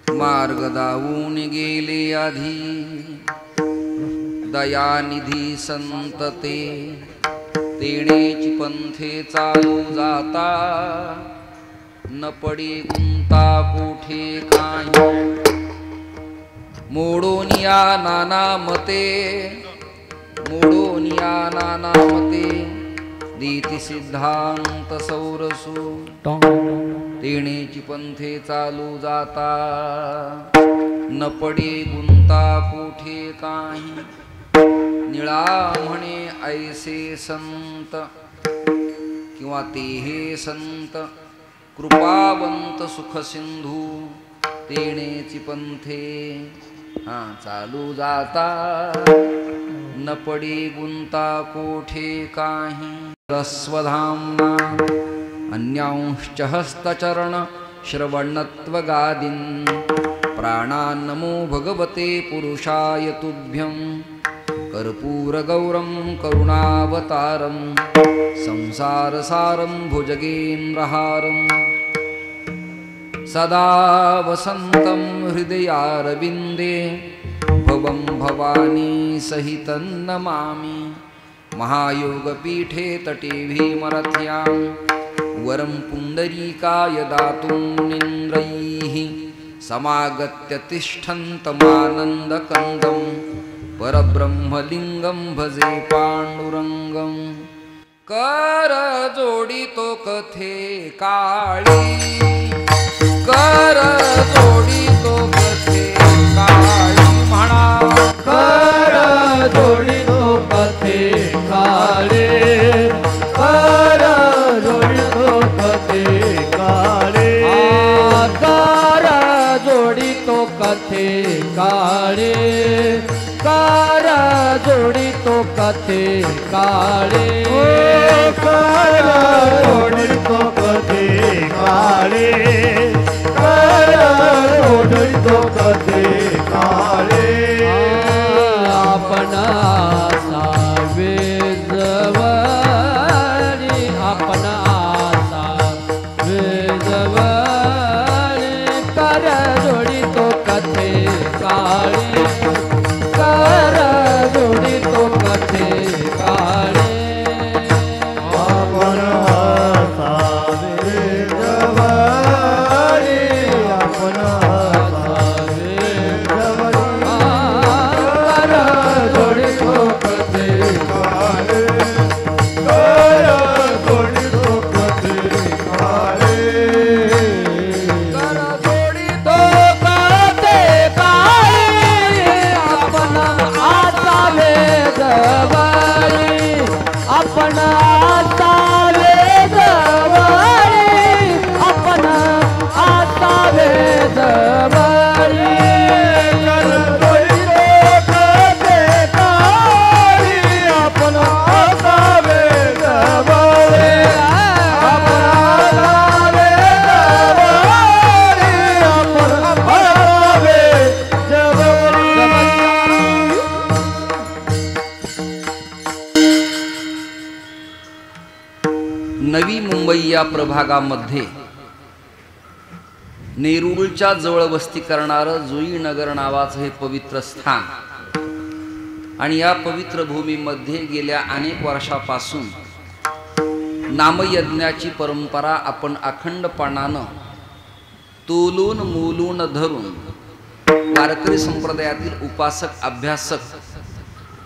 मार्ग दावून गेले आधी दयानिधी संत ते तेणेची पंथे चालू जाता न पडी गुंता कोठे काही मोडोनिया नाना मते मोडोनिया नाना मते दीति सिद्धांत सौरसु तेणेची पंथे चालू जाता न पडे गुंता कोठे काही निळा म्हणे ऐसे संत किंवा ते हे संत कृपावंत सुख सिंधू तेणेची पंथे चालू जाता न पडे गुंता कोठे काही रस्वधाम्ना अन्यांश्च हस्तचरण श्रवणत्वगादीन् प्राणान्नमो भगवते पुरुषाय तुभ्यं कर्पूरगौरं करुणावतारं संसारसारं भुजगेन्द्रहारं सदा वसन्तं हृदयारविन्दे भवं भवानी सहितं नमामि महायोगपीठे तटे भीमरथ्यां वरं पुण्डरीकाय दातुं मुनीन्द्रैः समागत्य तिष्ठन्तमानन्दकन्दं परब्रह्मलिङ्गं भजे पाण्डुरङ्गं कर जोडितो कथे काळी कर जोडितो कथे काळी म्हणा कर जोडितो कथे काळे कर जोडितो कथे काळे कर जोडितो कथे काळे कर जोडितो कथे काळे कर जोडितो कथे काळे कर जोडितो कथे काळे आपण सावे जवळी आपण सावे जवळी कर जोडितो कथे काळे कर जोडितो कथे काळे आपण सावे जवळी आपण आपण आसावे जवळी आपण आसावे जवळी कर जोडितो कथे काळी आपण आसावे जवळी आपण आसावे जवळी आपण आसावे जवळी नवी मुंबई या प्रभागामध्ये नेरूळच्या जवळ वस्ती करणारं जुईनगर नावाचं हे पवित्र स्थान आणि या पवित्र भूमीमध्ये गेल्या अनेक वर्षापासून नामयज्ञाची परंपरा आपण अखंडपणानं तोलून मूलून धरून वारकरी संप्रदायातील उपासक अभ्यासक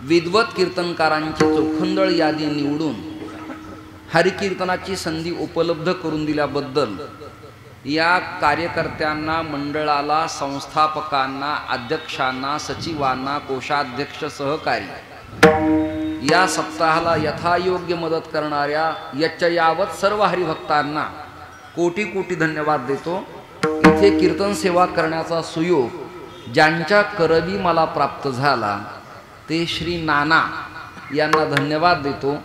विद्वत कीर्तनकारांची चोखंदळ यादी निवडून हरिकीर्तनाची संधी उपलब्ध करून दिल्याबद्दल या कार्यकर्त्यांना, मंडळाला, संस्थापकांना, अध्यक्षांना, सचिवांना, कोषाध्यक्ष, सहकारी या सप्ताहाला यथायोग्य मदत करणाऱ्या यच्चयावत सर्व हरिभक्तांना कोटी कोटी धन्यवाद देतो। इथे कीर्तन सेवा करण्याचा सुयोग ज्यांच्या करवी मला प्राप्त झाला ते श्री नाना यांना धन्यवाद देतो।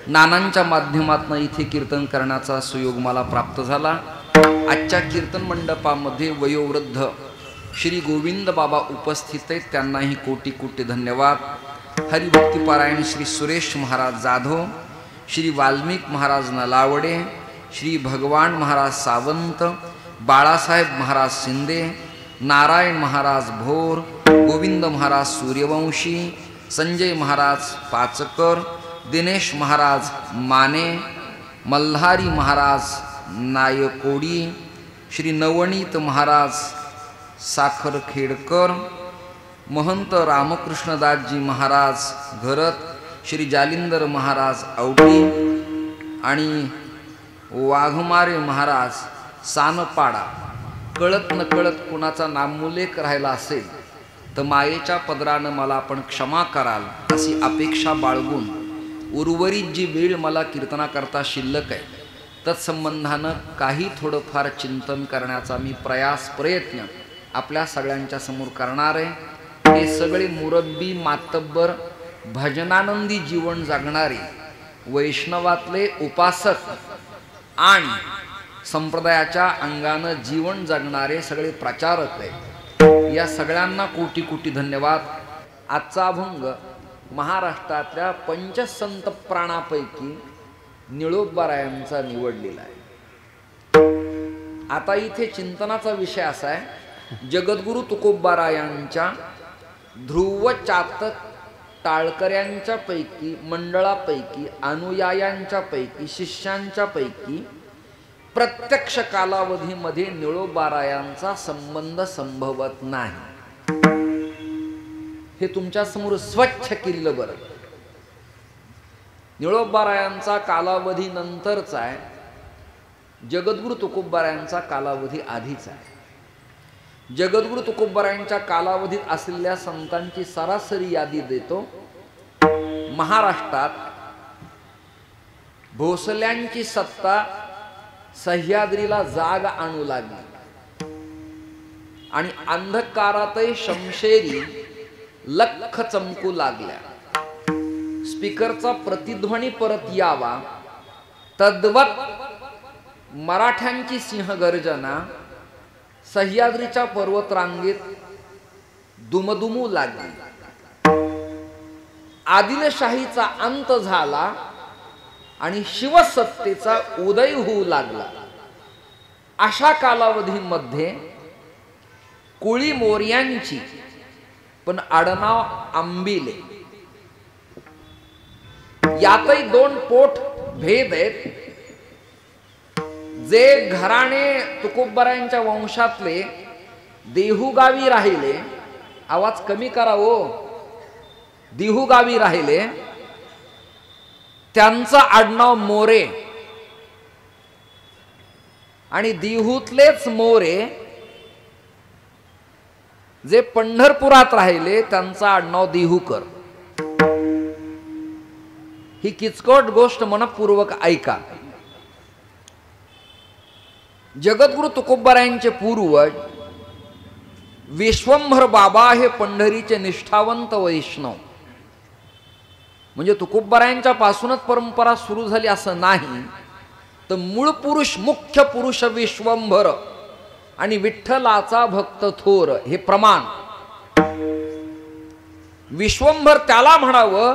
नानांच्या माध्यमातून इथे कीर्तन करण्याचा सुयोग मला प्राप्त झाला। आजच्या कीर्तन मंडपामध्ये वयोवृद्ध श्री गोविंद बाबा उपस्थित आहेत, त्यांनाही कोटी कोटी धन्यवाद। हरिभक्तिपारायण श्री सुरेश महाराज जाधव, श्री वाल्मिक महाराज नलावडे, श्री भगवान महाराज सावंत, बाळासाहेब महाराज शिंदे, नारायण महाराज भोर, गोविंद महाराज सूर्यवंशी, संजय महाराज पाचकर, दिनेश महाराज माने, मल्हारी महाराज नायकोडी, श्री नवनीत महाराज साखरखेडकर, महंत रामकृष्णदासजी महाराज घरत, श्री जालिंदर महाराज औटी आणि वाघमारे महाराज सानपाडा. कळत न कळत कुणाचा नामोल्लेख राहिला असेल तर मायेच्या पदरानं मला आपण क्षमा कराल अशी अपेक्षा बाळगून उर्वरित जी वेळ मला कीर्तनाकरता शिल्लक आहे तत्संबंधानं काही थोडंफार चिंतन करण्याचा मी प्रयत्न आपल्या सगळ्यांच्या समोर करणार आहे. हे सगळे मुरब्बी मातब्बर भजनानंदी जीवन जगणारे वैष्णवातले उपासक आणि संप्रदायाच्या अंगानं जीवन जगणारे सगळे प्रचारक आहेत. या सगळ्यांना कोटी कोटी धन्यवाद. आजचा अभंग महाराष्ट्रातल्या पंचसंत प्राणापैकी निळोबारायांचा निवडलेला आहे. आता इथे चिंतनाचा विषय असा आहे, जगद्गुरु तुकोबारायांच्या ध्रुव चातक टाळकऱ्यांच्या पैकी, मंडळापैकी, अनुयायांच्या पैकी, शिष्यांच्या पैकी प्रत्यक्ष कालावधीमध्ये निळोबारायांचा संबंध संभवत नाही. हे तुमच्या समोर स्वच्छ केलं बरं. निळोबारायांचा कालावधी नंतरचा आहे, जगद्गुरु तुकोबारायांचा कालावधी आधीचा आहे. जगद्गुरु तुकोबारायांच्या कालावधीत असलेल्या संतांची सरासरी यादी देतो. महाराष्ट्रात भोसल्यांची सत्ता सह्याद्रीला जाग आणू लागली आणि अंधकारातही शमशेरी लख चमकू लागल्या. स्पीकरचा प्रतिध्वनी परत यावा तद्वत मराठ्यांची सिंहगर्जना सह्याद्रीच्या पर्वतरांगेत दुमदुमू लागली. आदिलशाहीचा अंत झाला आणि शिवसत्तेचा उदय होऊ लागला. अशा कालावधीमध्ये कोळी मोर्यांची पण आडनाव आंबिले, यातही दोन पोट भेद आहेत. जे घराणे तुकोबारायांच्या वंशातले देहुगावी राहिले, आवाज कमी करा हो, देहुगावी राहिले, त्यांचं आडनाव मोरे आणि देहूतलेच मोरे जे पंढरपुरात राहिले त्यांचं आडनाव देहूकर. ही किचकट गोष्ट मनपूर्वक ऐका. जगद्गुरु तुकोबारायांचे पूर्वज विश्वंभर बाबा हे पंढरीचे निष्ठावंत वैष्णव. म्हणजे तुकोबारायांच्या पासूनच परंपरा सुरू झाली असं नाही, तर मूळ पुरुष, मुख्य पुरुष विश्वंभर आणि विठ्ठलाचा भक्त थोर हे प्रमाण. विश्वंभर त्याला म्हणावं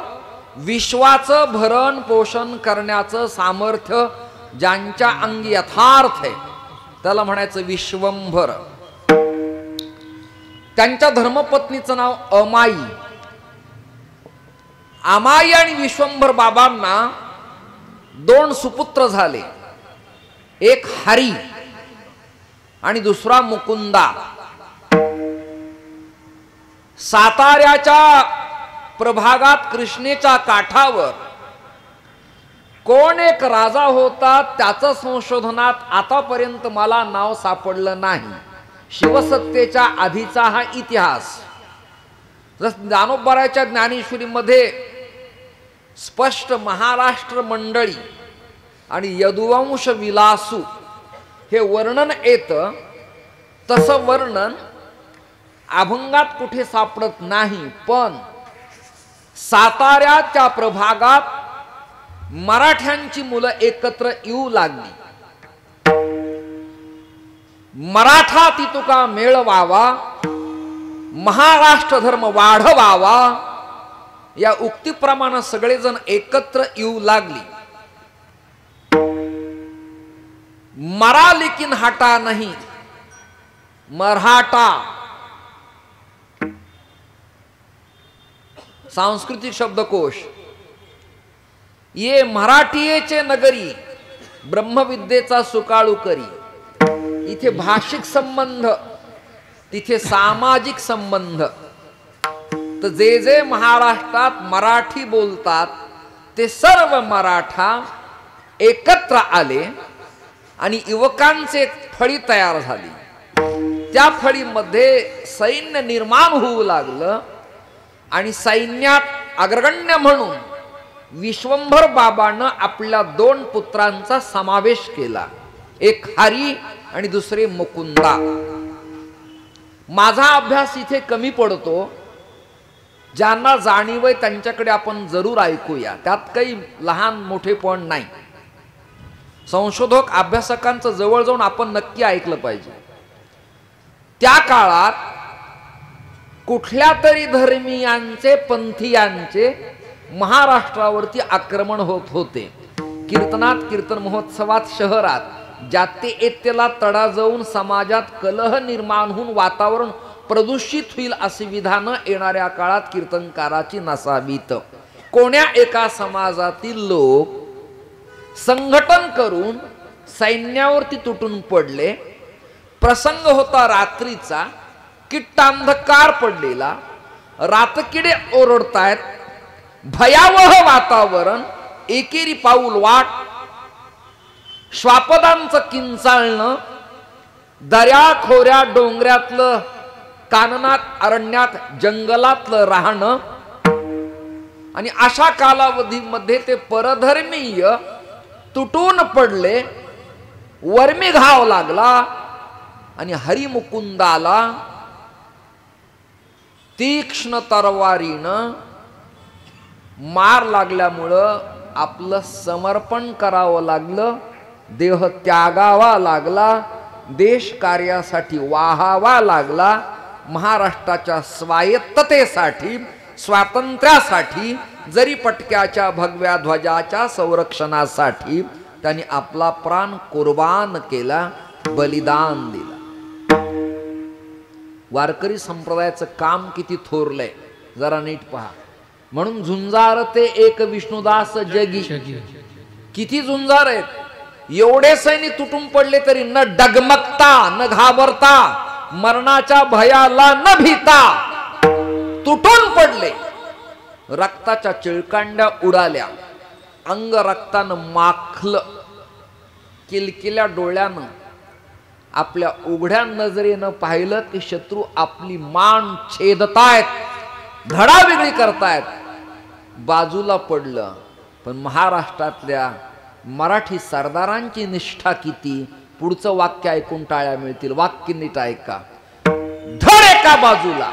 विश्वाचं भरण पोषण करण्याचं सामर्थ्य ज्यांच्या अंगी यथार्थ आहे त्याला म्हणायचं विश्वंभर. त्यांच्या धर्मपत्नीचं नाव अमाई. अमाई आणि विश्वंभर बाबांना दोन सुपुत्र झाले, एक हरी आणि दुसरा मुकुंदा. साताऱ्याच्या प्रभागात कृष्णेच्या काठावर कोण एक राजा होता त्याचं संशोधनात आतापर्यंत मला नाव सापडलं नाही. शिवसत्तेच्या आधीचा हा इतिहास. ज्ञानोबाराच्या ज्ञानेश्वरीमध्ये स्पष्ट महाराष्ट्र मंडळी आणि यदुवंश विलासू हे वर्णन येतं. तसं वर्णन अभंगात कुठे सापडत नाही, पण साताऱ्याच्या प्रभागात मराठ्यांची मुलं एकत्र येऊ लागली. मराठा तितुका मेळवावा, महाराष्ट्र धर्म वाढवावा या उक्तीप्रमाणे सगळेजण एकत्र येऊ लागली. मरा लेकिन हटा नहीं, मराठा सांस्कृतिक शब्दकोश, ये मराठीचे नगरी ब्रह्मविद्येचा सुकाळू करी। इथे भाषिक संबंध, तिथे सामाजिक संबंध। तर जे जे महाराष्ट्रात मराठी बोलतात ते सर्व मराठा एकत्र आले आणि युवकांचे फळी तयार झाली। त्या फळीमध्ये सैन्य निर्माण होऊ लागलं आणि सैन्यात अग्रगण्य म्हणून विश्वंभर बाबानं आपल्या 2 पुत्रांचा समावेश केला, एक हरी आणि दुसरे मुकुंदा। माझा अभ्यास इथे कमी पडतो, ज्यांना जाणीव आहे त्यांच्याकडे आपण जरूर ऐकूया, त्यात काही लहान मोठेपण नाही। संशोधक अभ्यासकांचं जवळ जाऊन आपण नक्की ऐकलं पाहिजे। त्या काळात कुठल्या तरी धर्मीयांचे पंथीयांचे महाराष्ट्रावरती आक्रमण होत होते। कीर्तनात, कीर्तन महोत्सवात, शहरात जाते येतेला तडा जाऊन समाजात कलह निर्माण होऊन वातावरण प्रदूषित होईल अशी विधानं येणाऱ्या काळात कीर्तनकाराची नसावीत। कोण्या एका समाजातील लोक संघटन करून सैन्यावरती तुटून पडले। प्रसंग होता रात्रीचा, किट्टांधकार पडलेला, रातकिडे ओरडतायत, भयावह वातावरण, एकेरी पाऊल वाट, श्वापदांचं किंचाळणं, दर्या खोऱ्या डोंगरातलं, काननात अरण्यात जंगलातलं राहणं। आणि अशा कालावधीमध्ये ते परधर्मीय तुटून पडले, वर्मी घाव लागला आणि हरिमुकुंदाला तीक्ष्ण तरवारीनं मार लागल्यामुळं आपलं समर्पण करावं लागलं, देह त्यागावा लागला, देश कार्यासाठी वाहावा लागला। महाराष्ट्राच्या स्वायत्ततेसाठी, स्वातंत्र्यासाठी, जरी पटक्याच्या भगव्या ध्वजाच्या संरक्षणासाठी त्यांनी आपला प्राण कुर्बान केला, बलिदान दिला। वारकरी संप्रदायाचं काम किती थोरलंय जरा नीट पहा। म्हणून झुंजार ते एक विष्णुदास जगी, किती झुंजार आहेत। एवढे सैनिक तुटून पडले तरी न डगमगता, न घाबरता, मरणाच्या भयाला न भीता तुटून पडले। रक्ताच्या चिळकांड्या उडाल्या, अंग रक्तानं माखलं, किलकिल्या डोळ्यानं आपल्या उघड्या नजरेनं पाहिलं की शत्रू आपली मान छेदतायत, धडा वेगळी करतायत, बाजूला पडलं। पण महाराष्ट्रातल्या मराठी सरदारांची निष्ठा किती, पुढचं वाक्य ऐकून टाळ्या मिळतील। वाक्य नीट ऐका। धड एका बाजूला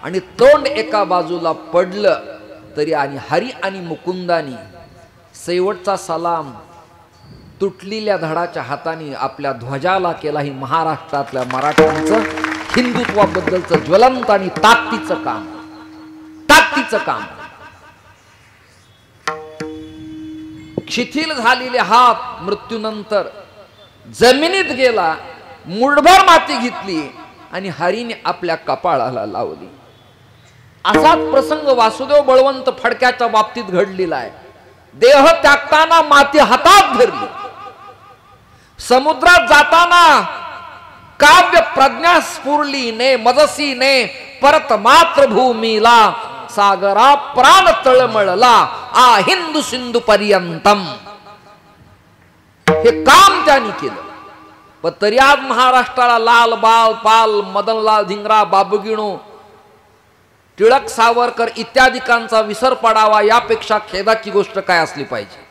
आणि तोंड एका बाजूला पडलं तरी आणि हरी आणि मुकुंदानी शेवटचा सलाम तुटलेल्या धडाच्या हाताने आपल्या ध्वजाला केला। ही महाराष्ट्रातल्या मराठ्यांचं हिंदुत्वाबद्दलचं ज्वलंत आणि ताकदीचं काम, ताकदीचं काम। शिथिल झालेले हात मृत्यूनंतर जमिनीत गेला, मुठभर माती घेतली आणि हरीने आपल्या कपाळाला लावली। असाच प्रसंग वासुदेव बळवंत फडक्याच्या बाबतीत घडलेला आहे। देह त्यागताना माती हातात धरली, समुद्रात जाताना काव्य प्रज्ञा स्फुरलीने मजसीने परत मातृभूमीला, सागरा प्राण तळमळला आ हिंदू सिंधू पर्यंतम। हे काम त्यांनी केलं। पण तरी आज महाराष्ट्राला लाल बाल पाल, मदनलाल धिंगरा, बाबूगिणू, टिळक सावरकर इत्यादिकांचा विसर पडावा यापेक्षा खेदाची गोष्ट काय असली पाहिजे।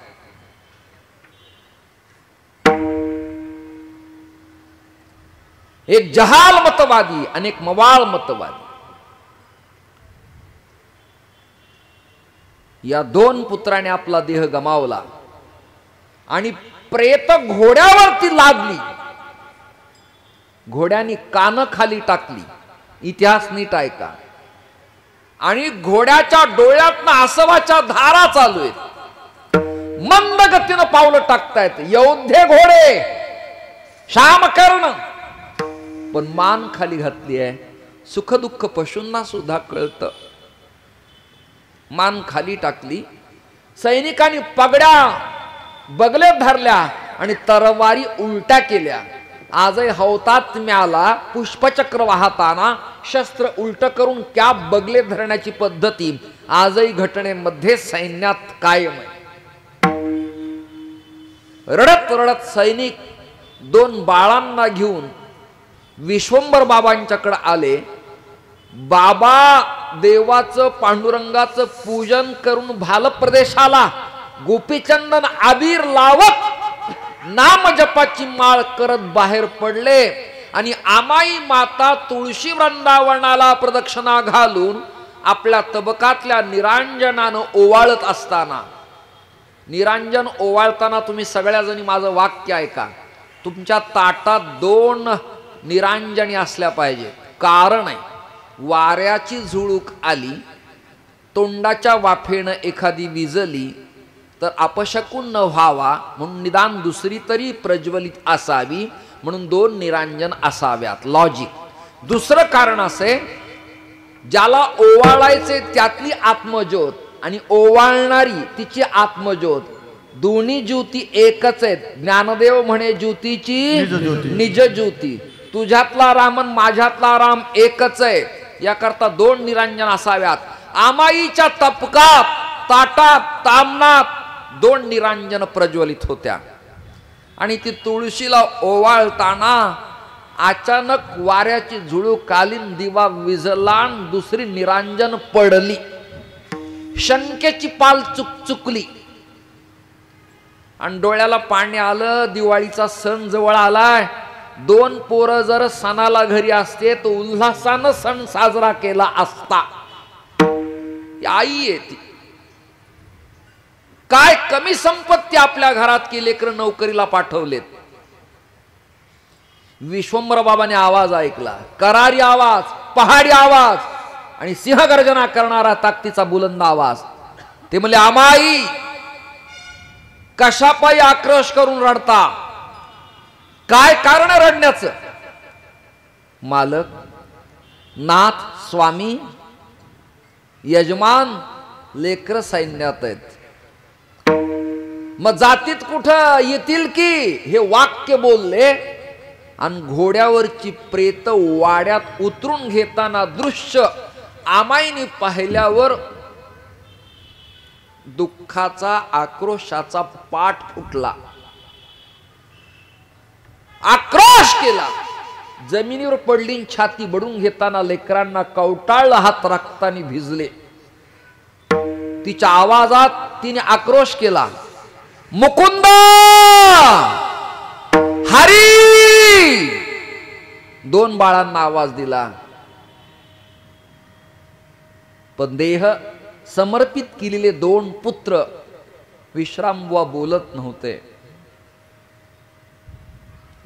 एक जहाल मतवादी आणि एक मवाळ मतवादी, या 2 पुत्राने आपला देह गमावला आणि प्रेत घोड्यावरती लादली, घोड्यानी कान खाली टाकली। इतिहास नीट ऐका। आणि घोड्याच्या डोळ्यातनं आसवाच्या धारा चालू आहेत, मंद गतीनं पावलं टाकतायत। योद्धे घोडे, श्यामकर्ण पण मान खाली घातली आहे. सुख दुःख पशूंना सुद्धा कळतं. मान खाली टाकली. सैनिकांनी पगड्या बगले धरल्या आणि तरवारी उलट्या केल्या. आजही हौतात्म्याला पुष्पचक्र वाहताना शस्त्र उलट करून त्या बगले धरण्याची पद्धती आजही घटनेमध्ये सैन्यात कायम आहे. रडत रडत सैनिक 2 बाळांना घेऊन विश्वंभर बाबांच्याकडे आले. बाबा देवाचं पांडुरंगाचं पूजन करून भाल प्रदेशाला गोपीचंदन आबीर लावत नाम जपाची माळ करत बाहेर पडले आणि आमाई माता तुळशी वृंदावनाला प्रदक्षिणा घालून आपल्या तबकातल्या निरांजनानं ओवाळत असताना, निरांजन ओवाळताना तुम्ही सगळ्या जणी माझं वाक्य ऐका. तुमच्या ताटात 2 निरांजनी असल्या पाहिजे. कारण आहे, वाऱ्याची झुळूक आली, तोंडाच्या वाफेनं एखादी विजली तर अपशकुन न व्हावा म्हणून निदान दुसरी तरी प्रज्वलित असावी म्हणून 2 निरांजन असाव्यात. लॉजिक. दुसरं कारण असे, ज्याला ओवाळायचे त्यातली आत्मज्योत आणि ओवाळणारी तिची आत्मज्योत दोन्ही ज्योती एकच आहेत. ज्ञानदेव म्हणे ज्योतीची निज ज्योती. तुझ्यातला राम आणि माझ्यातला राम एकच आहे. याकरता 2 निरांजन असाव्यात. आमाईच्या तपकात, ताटात, तामनात 2 निरांजन प्रज्वलित होत्या. आणि ती तुळशीला ओवाळताना अचानक वाऱ्याची झुळूक कालीन दिवा विझला, दुसरी निरांजन पडली. शंकेची पाल चुकचुकली आणि डोळ्याला पाणी आलं. दिवाळीचा सण जवळ आलाय. 2 पोरं जर सणाला घरी असते तो उल्हासानं सण साजरा केला असता. आई आहे ती. काय कमी संपत्ती आपल्या घरात की लेकरं नोकरीला पाठवलेत. विश्वंभर बाबाने आवाज ऐकला. करारी आवाज, पहाडी आवाज आणि सिंहगर्जना करणारा ताकदीचा बुलंद आवाज. ते म्हणले, आमाई कशापायी आक्रोश करून रडता? काय कारण रडण्याचं? मालक, नाथ, स्वामी, यजमान, लेकर सैन्यात आहेत. मग जातीत कुठं येतील की? हे वाक्य बोलले आणि घोड्यावरची प्रेत वाड्यात उतरून घेताना दृश्य आमाईने पाहिल्यावर दुःखाचा, आक्रोशाचा पाठ फुटला. आक्रोश केला. जमिनीवर पडली, छाती बडून घेताना लेकरांना कवटाळला. हात रक्ताने भिजले. तिच्या आवाजात तिने आक्रोश केला, मुकुंद, हरी. 2 बाळांना आवाज दिला. पण देह समर्पित केलेले 2 पुत्र विश्रामबुवा बोलत नव्हते.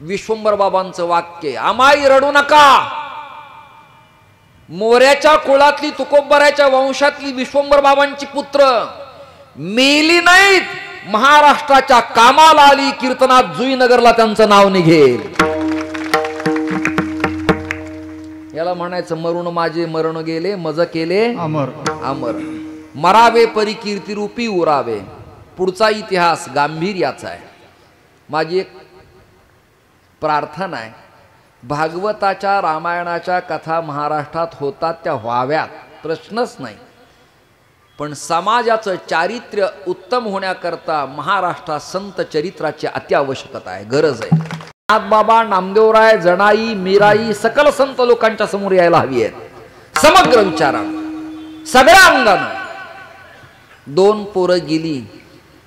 विश्वंभर बाबांचं वाक्य, आमाई रडू नका. मोऱ्याच्या कुळातली, तुकोबराच्या वंशातली विश्वंभर बाबांची पुत्र मेली नाहीत. महाराष्ट्राच्या कामाला आली. कीर्तनात जुईनगरला त्यांचं नाव निघेल. याला म्हणायचं, मरुण माझे मरण गेले, मज केले अमर अमर. मरावे परी कीर्ती रूपी उरावे. पुढचा इतिहास गांभीर्याचा आहे. माझी एक प्रार्थना आहे, भागवताच्या, रामायणाच्या कथा महाराष्ट्रात होतात त्या व्हाव्यात, प्रश्नच नाही. पण समाजाचं चारित्र्य उत्तम होण्याकरता महाराष्ट्रात संत चरित्राची अत्यावश्यकता आहे, गरज आहे. नाथबाबा, नामदेवराय, जनाई, मीराई सकल संत लोकांच्या समोर यायला हवी आहेत समग्र विचारानं, सगळ्या अंगानं. 2 पोरं गेली.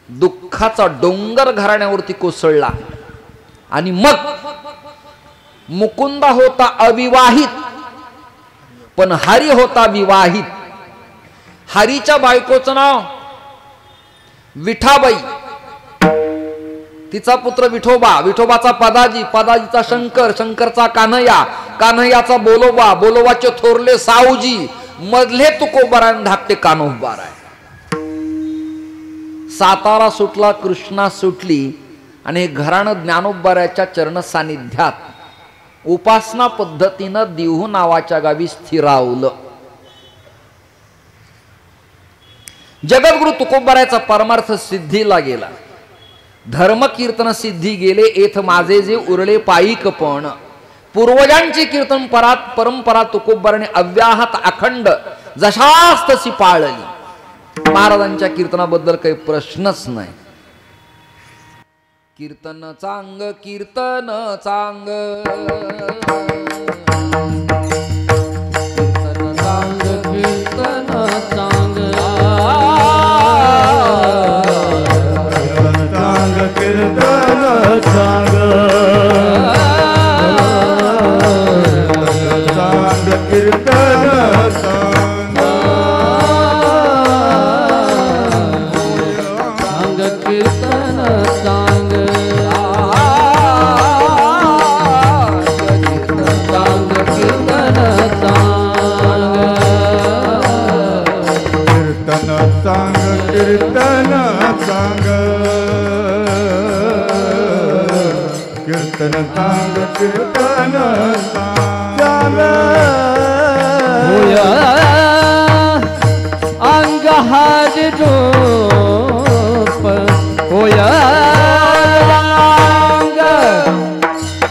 दुःखाचा डोंगर घराण्यावरती कोसळला. आणि मग मुकुंदा होता अविवाहित, पण हरी होता विवाहित. हरीच्या बायकोचं नाव विठाबाई, तिचा पुत्र विठोबा, विठोबाचा पदाजी, पदाजीचा शंकर, शंकरचा कान्हैया, कान्हैयाचा बोलोबा, बोलोबाचे थोरले साऊजी, मधले तुकोबाराय, धाकटे कान्होबाराय. सातारा सुटला, कृष्णा सुटली आणि घराणं ज्ञानोबाराच्या चरण सानिध्यात उपासना पद्धतीनं देहू नावाच्या गावी स्थिरावलं. जगद्गुरु तुकोबारायचा परमार्थ सिद्धीला गेला. धर्म कीर्तन सिद्धी गेले एथ माझे जे उरले पायिक पण. पूर्वजांची कीर्तन परंपरा तुकोबाराने अव्याहत अखंड जशास तशी पाळली. महाराजांच्या कीर्तनाबद्दल काही प्रश्नच नाही. कीर्तन चांग कीर्तन चांग कीर्तन चांग कीर्तन चांग कीर्तन चांग कीर्तन कीर्तन सांग कीर्तन सांग होया अंग हरि रूप होया अंग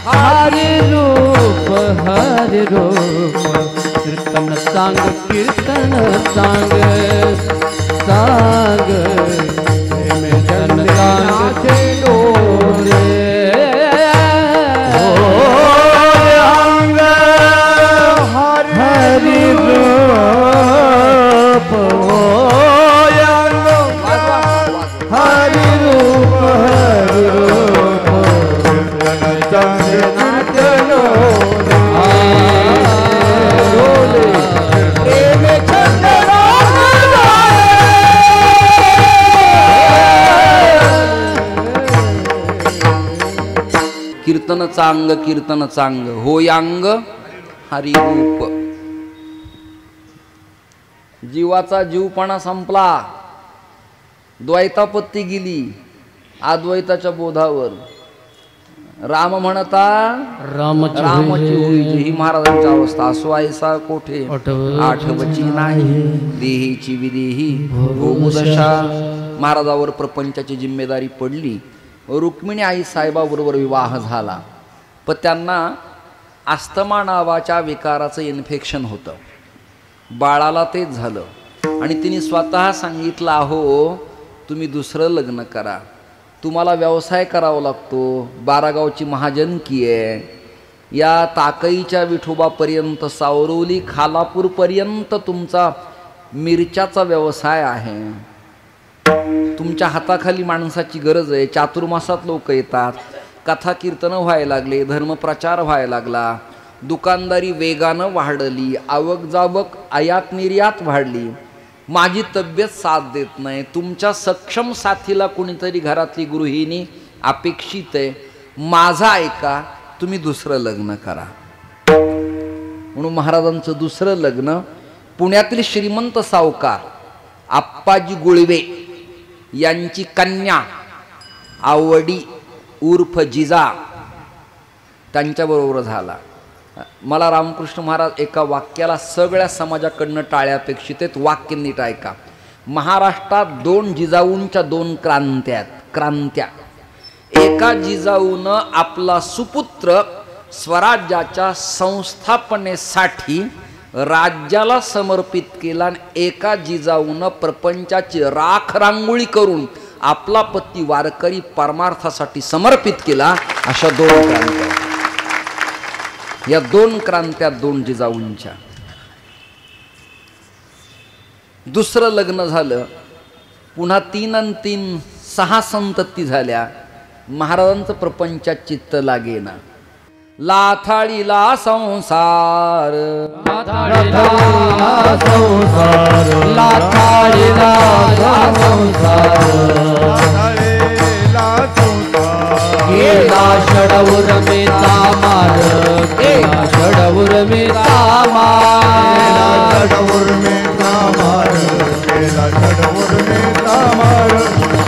हरि रूप कीर्तन सांग कीर्तन सांग सांग में जन नाचे डोले कीर्तन चांग कीर्तन चांग होयांग हरिरूप. जीवाचा जीवपणा संपला. द्वैतापत्ती गेली अद्वैताच्या बोधावर. राम म्हणता रामची होई ही महाराजांची अवस्था. असो ऐसा कोठे आठवची नाही देहीची विदेही भोगदशा. महाराजावर प्रपंचाची जिम्मेदारी पडली. रुक्मिणी आई साहेबाबरोबर विवाह झाला. पण त्यांना अस्थमा नावाच्या विकाराचं इन्फेक्शन होतं. बाळाला तेच झालं आणि तिने स्वतः सांगितलं अहो तुम्ही दुसरं लग्न करा. तुम्हाला व्यवसाय करावा लागतो. 12 गावची महाजनकी आहे. या ताकईच्या विठोबापर्यंत सावरवली खालापूरपर्यंत तुमचा मिरच्याचा व्यवसाय आहे. तुमच्या हाताखाली माणसाची गरज आहे. चातुर्मासात लोक येतात. कथा कीर्तन व्हायला लागले. धर्मप्रचार व्हायला लागला. दुकानदारी वेगानं वाढली. आवक जावक आयात निर्यात वाढली. माझी तब्येत साथ देत नाही. तुमच्या सक्षम साथीला कोणीतरी घरातली गृहिणी अपेक्षित आहे. माझा ऐका तुम्ही दुसरं लग्न करा. म्हणून महाराजांचं दुसरं लग्न पुण्यातील श्रीमंत सावकार आप्पाजी गुळवे यांची कन्या आवडी उर्फ जिजा त्यांच्याबरोबर झाला. मला रामकृष्ण महाराज एका वाक्याला सगळ्या समाजाकडनं टाळ्या अपेक्षित आहेत. वाक्य नीट ऐका. महाराष्ट्रात 2 जिजाऊंच्या 2 क्रांत्या. एका जिजाऊनं आपला सुपुत्र स्वराज्याच्या संस्थापनेसाठी राज्याला समर्पित केला आणि एका जिजाऊनं प्रपंचाची राख रांगोळी करून आपला पती वारकरी परमार्थासाठी समर्पित केला. अशा 2 क्रांत्या. या 2 क्रांत्या 2 जिजाऊंच्या. दुसरं लग्न झालं. पुन्हा 3 आणि 3 6 संतती झाल्या. महाराजांचं प्रपंचात चित्त लागेना. लाथाळीला संसार लाथाळीला संसार लाथाळीला संसार गेला षडवर में तामार गेला षडवर में तामार षडवर में तामार गेला षडवर में तामार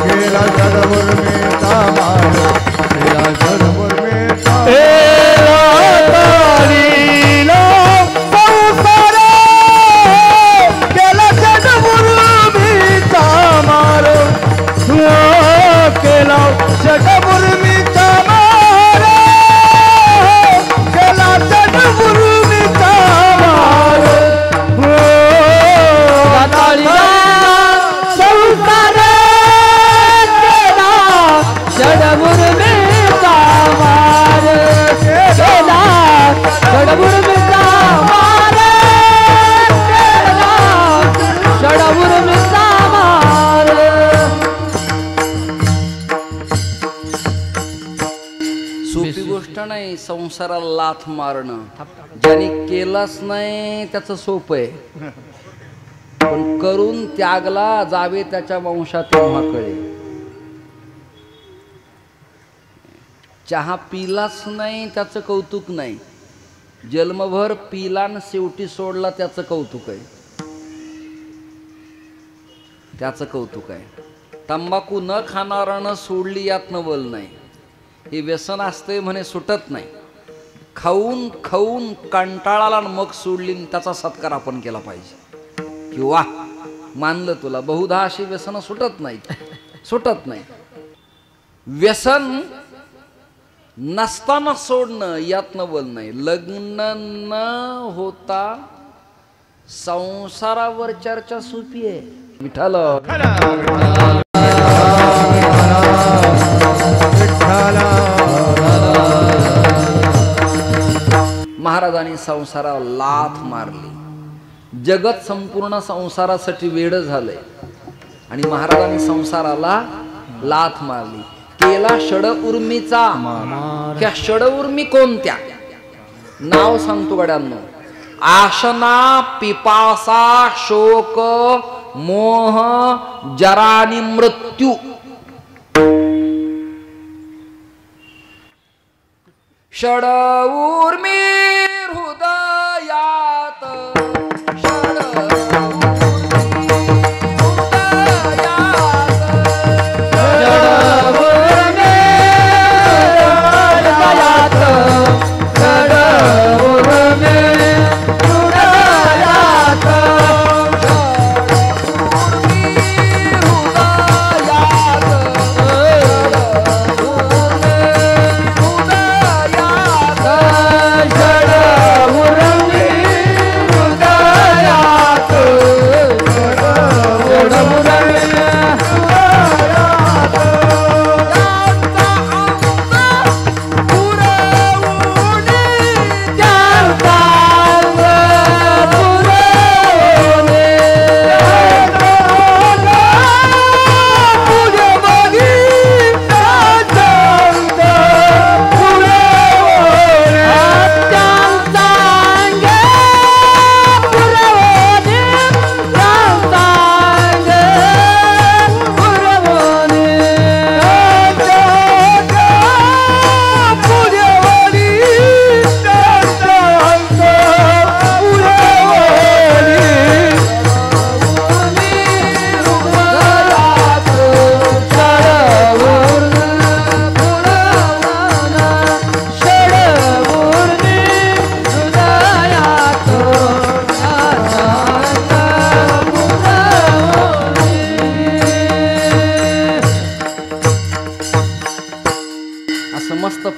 गेला षडवर में तामार गेला षडवर में तामार नाही संसाराला लाथ मारणं. ज्याने केलंच नाही त्याचं सोपं आहे, पण करून त्यागला जावे त्याच्या वंशात तेव्हा कळे. चहा पिलाच नाही त्याचं कौतुक नाही, जन्मभर पिला न शेवटी सोडला त्याचं कौतुक आहे. त्याचं कौतुक आहे. तंबाखू न खाणारानं सोडली यातनं बल नाही. हे व्यसन असते म्हणे सुटत नाही. खाऊन खाऊन कंटाळाला मग सोडली, त्याचा सत्कार आपण केला पाहिजे. किंवा मानलं तुला, बहुधा अशी व्यसन सुटत नाहीत, सुटत नाही. व्यसन नसताना सोडणं यातनं बल नाही. लग्न न होता संसारावर चर्चा सोपी आहे. विठ्ठल महाराजांनी संसाराला लाथ मारली. जगत संपूर्ण संसारासाठी वेड झालंय आणि महाराजांनी संसाराला लाथ मारली. केला षड उर्मीचा. त्या षड उर्मी कोणत्या? नाव सांगतो गड्यांनो. आशना, पिपासा, शोक, मोह, जरा आणि मृत्यू. षड उर्मी हृदयात.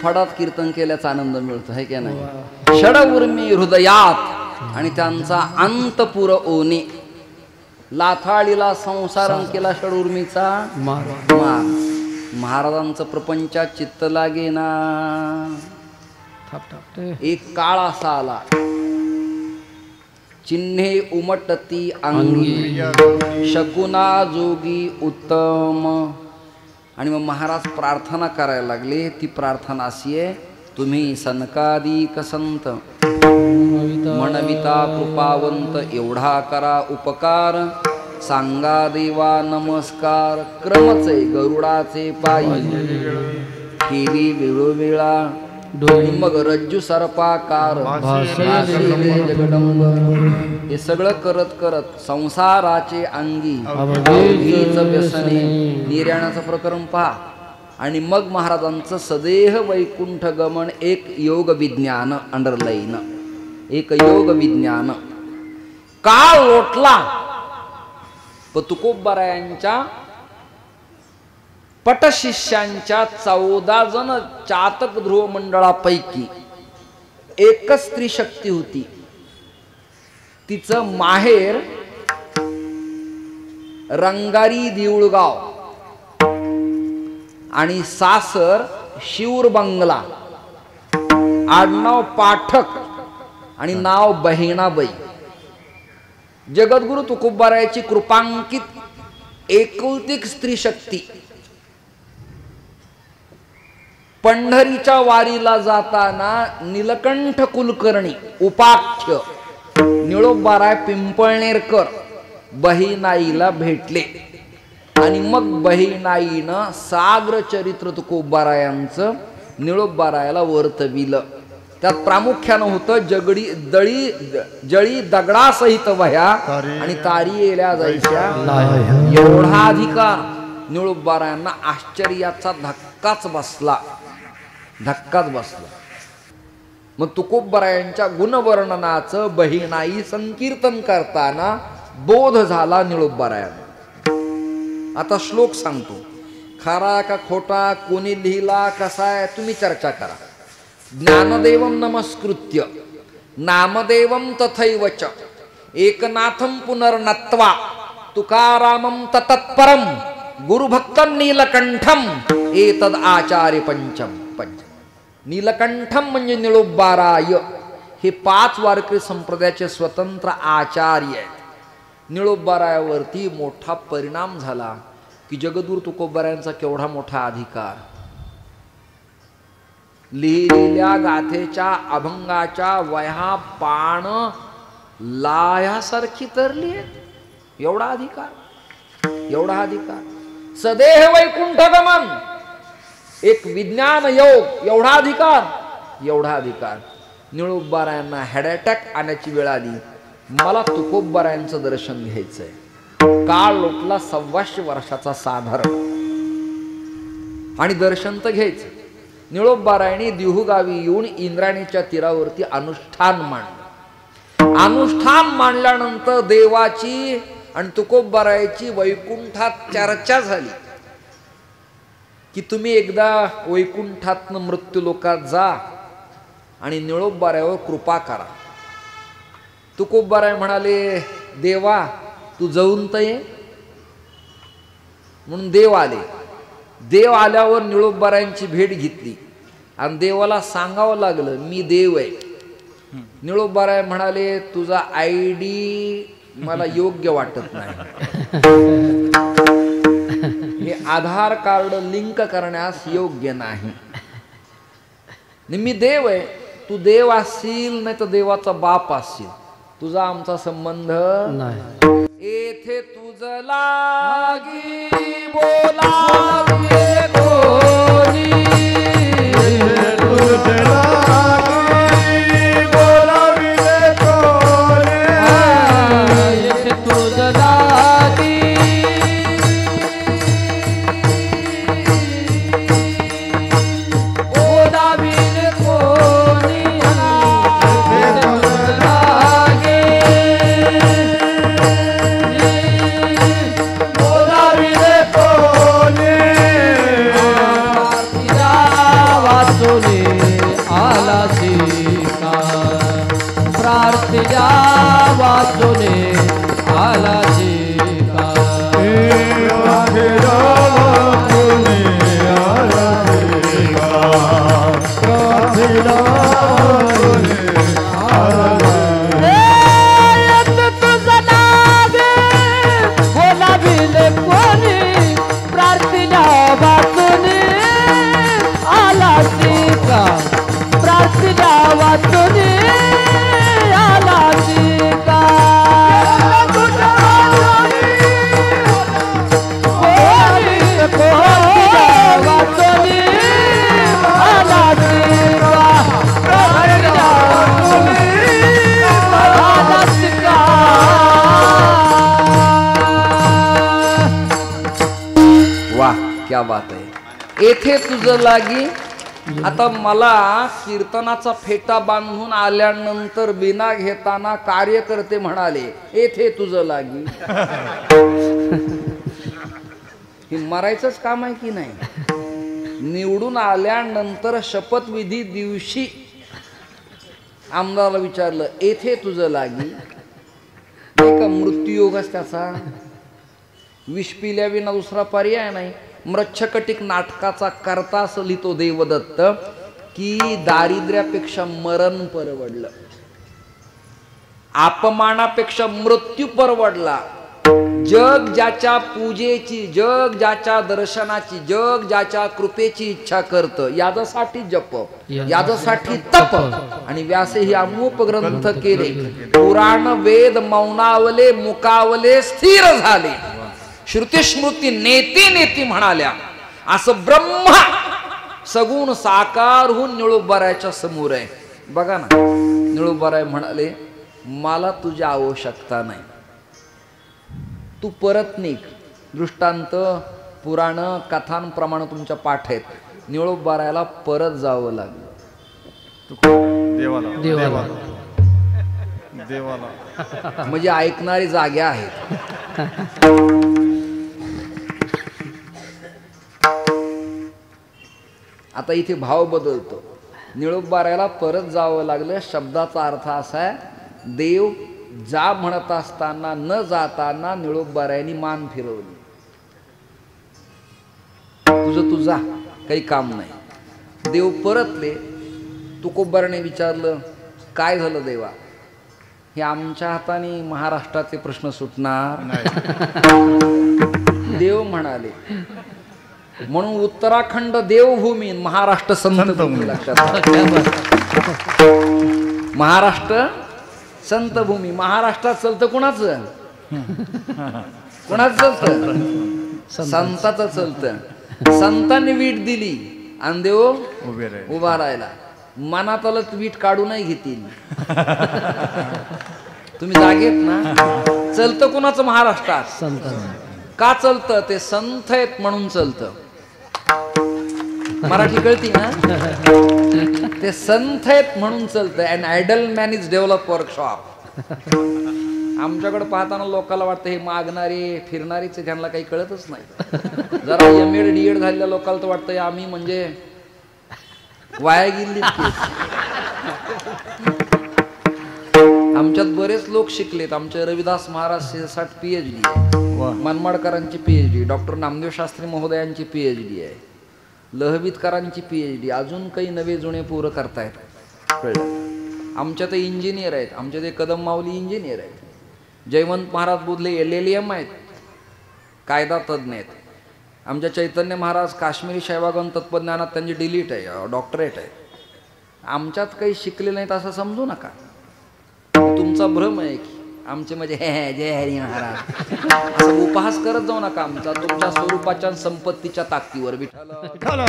फडात कीर्तन केल्याचा आनंद मिळतो है की नाही. षड उर्मी हृदयात आणि त्यांचा अंतपुर ओने. लाथाळीला संसार केला षड उर्मीचा मार. महाराजांचं प्रपंचात चित्त लागे ना. एक काळ असा आला, चिन्हे उमटती अंगी, शकुना जोगी उत्तम. आणि मग महाराज प्रार्थना करायला लागले. ती प्रार्थना अशी आहे. तुम्ही सनकादिक संत म्हणविता कृपावंत, एवढा करा उपकार, सांगा देवा नमस्कार. क्रमचे गरुडाचे पायी केली वेळोवेळा, मग रज्जू सर्पाकार जगदंब. हे सगळं करत करत संसाराचे अंगी व्यसने निर्याणाचं प्रकरण पहा. आणि मग महाराजांचं सदेह वैकुंठ गमन. एक योग विज्ञान अंडरलाईन, एक योग विज्ञान. काळ लोटला. तुकोबारायांच्या पटशिष्यांच्या 14 जण चातक ध्रुव मंडळापैकी एकच स्त्री शक्ती होती. तिचं माहेर रंगारी देऊळगाव आणि सासर शिवर बंगला. आडनाव पाठक आणि नाव बहिणाबाई. जगद्गुरु तुकोबारायाची कृपांकित एकुलती स्त्री शक्ती. पंढरीच्या वारीला जाताना नीलकंठ कुलकर्णी उपाख्य निळोबाराय पिंपळनेरकर बहिणाईला भेटले आणि मग बहिणाईनं साग्र चरित्र तुकोबारायांचं निळोबारायाला वर्तविलं. त्यात प्रामुख्यानं होतं जळी दगडासहित वह्या आणि तारी येल्या जायच्या एवढा अधिकार. निळोबारायांना आश्चर्याचा धक्काच बसला. मग तुकोबारायांच्या गुणवर्णनाचं बहिणाई संकीर्तन करताना बोध झाला निळोबारायांना. आता श्लोक सांगतो, खरा का खोटा, कोणी लिहिला, कसा आहे, तुम्ही चर्चा करा. ज्ञानदेवं नमस्कृत्य नामदेवं तथैवच एकनाथं पुनर्नत्वा तुकारामं तत्परम गुरुभक्तं नीलकंठम एतद आचार्य पंच. नीलकंठम म्हणजे निळोबाराय. हे 5 वारकरी संप्रदायाचे स्वतंत्र आचार्य आहेत. निळोबारायावरती मोठा परिणाम झाला की जगद्गुरु तुकोबारायांचा केवढा मोठा अधिकार. लिहिलेल्या गाथेच्या अभंगाच्या वह्या पान लायासारखी तरली आहेत. एवढा अधिकार. सदेह वैकुंठ गमन, एक विज्ञान योग, एवढा अधिकार. निळोबारायांना हेड अटॅक आण्याची वेळ आली. मला तुकोबारायांचं दर्शन घ्यायचंय. काळ लोटला 125 वर्षाचा साधारण आणि दर्शन तर घ्यायचं. निळोबारायांनी दिहुगावी येऊन इंद्रायणीच्या तीरावरती अनुष्ठान मांडलं. अनुष्ठान मांडल्यानंतर देवाची आणि तुकोबारायाची वैकुंठात चर्चा झाली की तुम्ही एकदा वैकुंठातनं मृत्यू लोकात जा आणि निळोबारायावर कृपा करा. तुकोबाराय म्हणाले, देवा तू जाऊन तर ये. म्हणून देव आले. देव आल्यावर निळोबारायांची भेट घेतली आणि देवाला सांगावं लागलं मी देव आहे. निळोबाराय म्हणाले, तुझा आयडी मला योग्य वाटत नाही. हे आधार कार्ड लिंक करण्यास योग्य नाही. मी देव आहे, तू देव असशील नाही तर देवाचा बाप असशील, तुझा आमचा संबंध नाही. येथे तुझ लागी बोलावे कोणी, तुझ लागी बोलाविले कोणी, येथे तुझ लागी बोलाविले कोणी, प्रार्थना वाचुने आला शिका. बोलाविले कोणी, प्रार्थना वाचुने आला शिका. प्रार्थना वाचुने आला शिका. वाचुने आला शिका. आला शिका. वाह, क्या बात आहे. येथे तुझं लागी. आता मला कीर्तनाचा फेटा बांधून आल्यानंतर बिना घेताना कार्यकर्ते म्हणाले येथे तुझं लागी. हे मरायचंच काम आहे की नाही. निवडून आल्यानंतर शपथविधी दिवशी आमदाराला विचारलं येथे तुझं लागी. का मृत्यूयोगच त्याचा. विष पिल्याविना दुसरा पर्याय नाही. मृच्छकटिक नाटकाचा करता असं लिहितो देवदत्त की दारिद्र्यापेक्षा मरण परवडलं, अपमानापेक्षा मृत्यू परवडला. जग ज्याच्या पूजेची, जग ज्याच्या दर्शनाची, जग ज्याच्या कृपेची इच्छा करतं, याच्यासाठी जप, याच्यासाठी तप. आणि व्यासे ही अमूप ग्रंथ केले, पुराण वेद मौनावले मुकावले स्थिर झाले, श्रुती स्मृती नेती नेती म्हणाल्या. असं ब्रह्मा सगुण साकार होऊन निळोबारायच्या समोर आहे. बघा ना, निळोबाराय म्हणाले मला तुझी आवश्यकता नाही, तू परत निघ. दृष्टांत पुराण कथांप्रमाणे तुमच्या पाठ आहेत. निळोबारायला परत जावं लागलं. देवाला देवाला देवाला म्हणजे ऐकणारी जाग्या आहेत. आता इथे भाव बदलतो. निळोबारायला परत जावं लागलं. शब्दाचा अर्थ असा आहे, देव जा म्हणत असताना न जाताना निळोबारायांनी मान फिरवली. तुझं तू जा, काही काम नाही. देव परतले. तुकोबाराने विचारलं काय झालं देवा? हे आमच्या हाताने महाराष्ट्राचे प्रश्न सुटणार नाही. देव म्हणाले, म्हणून उत्तराखंड देवभूमी, महाराष्ट्र संत भूमी. लक्षात, महाराष्ट्र संत भूमी. महाराष्ट्रात चलतं कुणाचं? कुणाचं चलतं? संताचं चलतं. संतांनी वीट दिली आणि देव उभा राहिला. मनात आलं वीट काढू नाही घेतील. तुम्ही जागेत ना? चलतं कुणाचं महाराष्ट्रात? संत. का चलतं? ते संत आहेत म्हणून चलतं. मराठी कळती ना? ते संत आहेत म्हणून चलतं. And ideal man is develop workshop. आमच्याकडे पाहताना लोकांना वाटतं हे मागणारे फिरणारीच, त्यांना काही कळतच नाही. जरा एम.एड. डी.एड. झालेल्या लोकांना तर वाटतं आम्ही म्हणजे वाया गेली. आमच्यात बरेच लोक शिकलेत. आमचे रविदास महाराज 60 PhD, मनमाडकरांची PhD, डॉक्टर नामदेव शास्त्री महोदयांची PhD आहे, लहवीतकरांची PhD, अजून काही नवे जुने पोरं करतायत. कळलं? आमच्यात इंजिनियर आहेत. आमच्या ते कदम माऊली इंजिनियर आहेत. जयवंत महाराज बोधले LLM आहेत, कायदा तज्ज्ञ आहेत. आमच्या चैतन्य महाराज काश्मीरी शैवागम तत्वज्ञानात त्यांची डिलीट आहे, डॉक्टरेट आहे. आमच्यात काही शिकले नाहीत असं समजू नका. तुमचा भ्रम आहे की आमचे म्हणजे हे जय हरी महाराज असं उपहास करत जाऊ नका आमचा. तुमच्या स्वरूपाच्या संपत्तीच्या ताकदीवर. विठ्ठल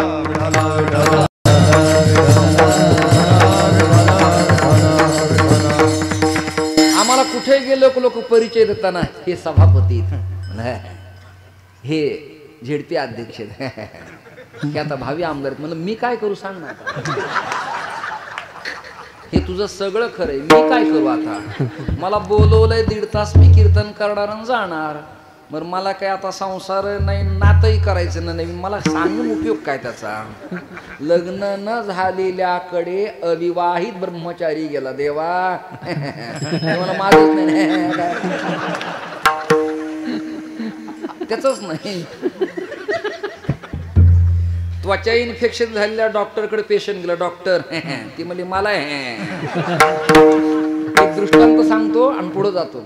आम्हाला कुठे गेलो लोक परिचय देताना हे सभापती, हे झेडपी अध्यक्ष, हे आता भावी आमदार. म्हणलं मी काय करू सांग ना. हे तुझं सगळं खरंय, मी काय करू आता? मला बोलवलंय 1.5 तास, मी कीर्तन करणार आणि जाणार. बरं मला काय आता संसार नाही, नातही करायचं ना नवीन. मला सांगून उपयोग काय त्याचा? लग्न न झालेल्याकडे अविवाहित ब्रह्मचारी गेला. देवा मला माझच नाही, त्याच नाही. त्वचा इन्फेक्शन झालेल्या डॉक्टरकडे पेशंट गेला. डॉक्टर ती म्हणली मला एक दृष्टांत सांगतो आणि पुढे जातो.